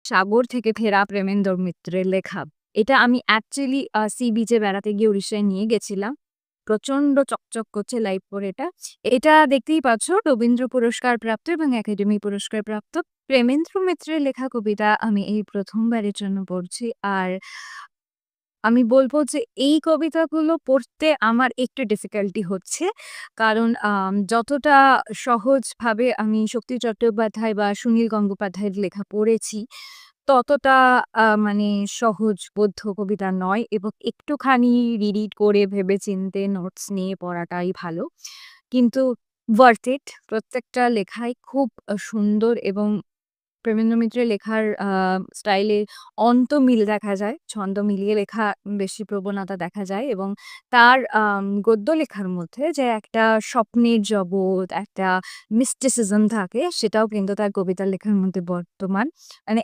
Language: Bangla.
সাগর থেকে ফেরা প্রেমেন্দ্র মিত্রের লেখা। এটা আমি অ্যাকচুয়ালি সি বিচে বেড়াতে গিয়ে উড়িষ্যায় নিয়ে গেছিলাম। প্রচন্ড চকচক করছে লাইট পরে এটা। এটা দেখতেই পাচ্ছ রবীন্দ্র পুরস্কার প্রাপ্ত এবং একাডেমি পুরস্কার প্রাপ্ত প্রেমেন্দ্র মিত্রের লেখা কবিতা আমি এই ১ম বারের জন্য পড়ছি। আর আমি বলব যে এই কবিতাগুলো পড়তে আমার একটু ডিফিকাল্টি হচ্ছে। কারণ যতটা সহজভাবে আমি শক্তি চট্টোপাধ্যায় বা সুনীল গঙ্গোপাধ্যায়ের লেখা পড়েছি, ততটা মানে সহজবোধ্য কবিতা নয় এবং একটুখানি রিড করে ভেবেচিন্তে নোটস নিয়ে পড়াটাই ভালো। কিন্তু ওয়ার্থ ইট। প্রত্যেকটা লেখাই খুব সুন্দর এবং প্রেমেন্দ্র মিত্রের লেখার স্টাইলে অন্ত মিল দেখা যায়। ছন্দ মিলিয়ে লেখা বেশি প্রবণতা দেখা যায় এবং তার গদ্য লেখার মধ্যে যে একটা স্বপ্নের জগৎ, একটা মিস্টিসিজম থাকে সেটাও কিন্তু তার কবিতা লেখার মধ্যে বর্তমান। মানে